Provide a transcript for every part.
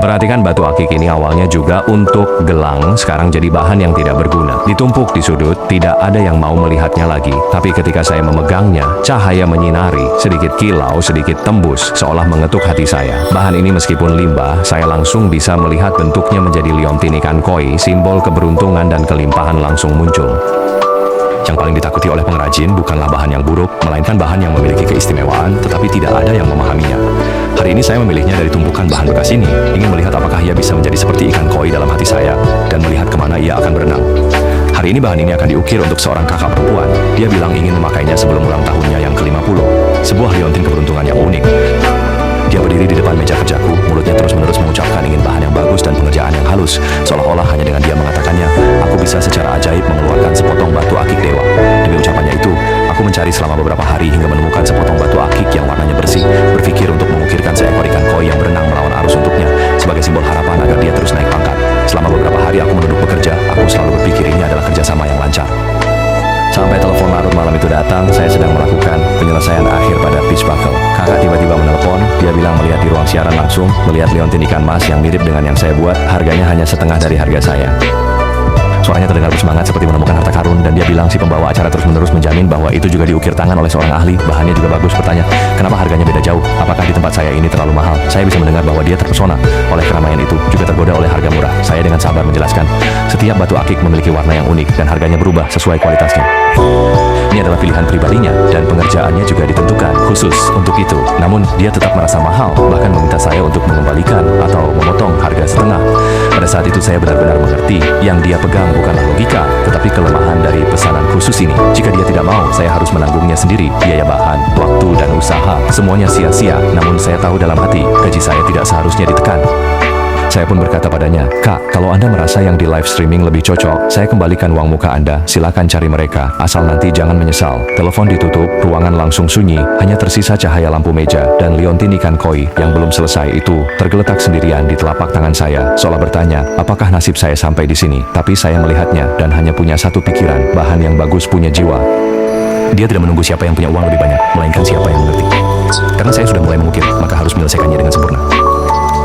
Perhatikan batu akik ini awalnya juga untuk gelang, sekarang jadi bahan yang tidak berguna. Ditumpuk di sudut, tidak ada yang mau melihatnya lagi. Tapi ketika saya memegangnya, cahaya menyinari, sedikit kilau, sedikit tembus, seolah mengetuk hati saya. Bahan ini meskipun limbah, saya langsung bisa melihat bentuknya menjadi liontin ikan koi, simbol keberuntungan dan kelimpahan langsung muncul. Yang paling ditakuti oleh pengrajin bukanlah bahan yang buruk, melainkan bahan yang memiliki keistimewaan, tetapi tidak ada yang memahaminya. Hari ini saya memilihnya dari tumpukan bahan bekas ini, ingin melihat apakah ia bisa menjadi seperti ikan koi dalam hati saya, dan melihat kemana ia akan berenang. Hari ini bahan ini akan diukir untuk seorang kakak perempuan. Dia bilang ingin memakainya sebelum ulang tahunnya yang ke-50. Sebuah liontin keberuntungan yang unik. Dia berdiri di depan meja kerjaku, mulutnya terus-menerus mengucapkan ingin bahan yang bagus dan pengerjaan yang halus, seolah-olah hanya dengan dia mengatakannya, aku bisa secara ajaib mengeluarkan sepotong batu akik dewa. Demi ucapannya itu, aku mencari selama beberapa hari hingga menemukan sepotong batu akik yang warnanya bersih, berpikir untuk mengukirkan seekor ikan koi yang berenang melawan arus untuknya, sebagai simbol harapan agar dia terus naik pangkat. Selama beberapa hari aku menunduk bekerja, aku selalu berpikir ini adalah kerjasama yang lancar. Sampai telepon larut malam itu datang, saya sedang melakukan penyelesaian akhir pada pitch buckle. Kakak tiba-tiba menelpon, dia bilang melihat di ruang siaran langsung, melihat liontin ikan mas yang mirip dengan yang saya buat, harganya hanya setengah dari harga saya. Suaranya terdengar bersemangat seperti menemukan harta karun, dan dia bilang si pembawa acara terus-menerus menjamin bahwa itu juga diukir tangan oleh seorang ahli, bahannya juga bagus. Bertanya, kenapa harganya beda jauh? Apakah di tempat saya ini terlalu mahal? Saya bisa mendengar bahwa dia terpesona oleh keramaian itu, juga tergoda oleh harga murah. Saya dengan sabar menjelaskan, setiap batu akik memiliki warna yang unik dan harganya berubah sesuai kualitasnya. Ini adalah pilihan pribadinya, dan pengerjaannya juga ditentukan khusus untuk itu. Namun, dia tetap merasa mahal, bahkan meminta saya untuk mengembalikan atau memotong harga setengah. Pada saat itu saya benar-benar mengerti, yang dia pegang bukanlah logika, tetapi kelemahan dari pesanan khusus ini. Jika dia tidak mau, saya harus menanggungnya sendiri. Biaya bahan, waktu, dan usaha, semuanya sia-sia. Namun saya tahu dalam hati, gaji saya tidak seharusnya ditekan. Saya pun berkata padanya, Kak, kalau Anda merasa yang di live streaming lebih cocok, saya kembalikan uang muka Anda, silakan cari mereka, asal nanti jangan menyesal. Telepon ditutup, ruangan langsung sunyi, hanya tersisa cahaya lampu meja, dan liontin ikan koi yang belum selesai itu tergeletak sendirian di telapak tangan saya, seolah bertanya, apakah nasib saya sampai di sini? Tapi saya melihatnya, dan hanya punya satu pikiran, bahan yang bagus punya jiwa. Dia tidak menunggu siapa yang punya uang lebih banyak, melainkan siapa yang mengerti. Karena saya sudah mulai mengukir, maka harus menyelesaikannya dengan sempurna.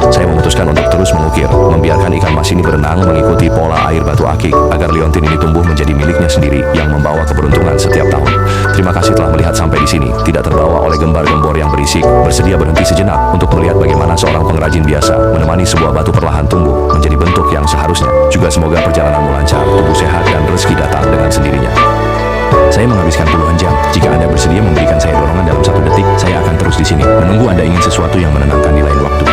Saya memutuskan untuk terus mengukir, membiarkan ikan mas ini berenang mengikuti pola air batu akik, agar liontin ini tumbuh menjadi miliknya sendiri yang membawa keberuntungan setiap tahun. Terima kasih telah melihat sampai di sini, tidak terbawa oleh gembar-gembor yang berisik, bersedia berhenti sejenak untuk melihat bagaimana seorang pengrajin biasa menemani sebuah batu perlahan tumbuh menjadi bentuk yang seharusnya. Juga semoga perjalananmu lancar, tubuh sehat, dan rezeki datang dengan sendirinya. Saya menghabiskan puluhan jam. Jika Anda bersedia memberikan saya dorongan dalam 1 detik, saya akan terus di sini, menunggu Anda ingin sesuatu yang menenangkan di lain waktu.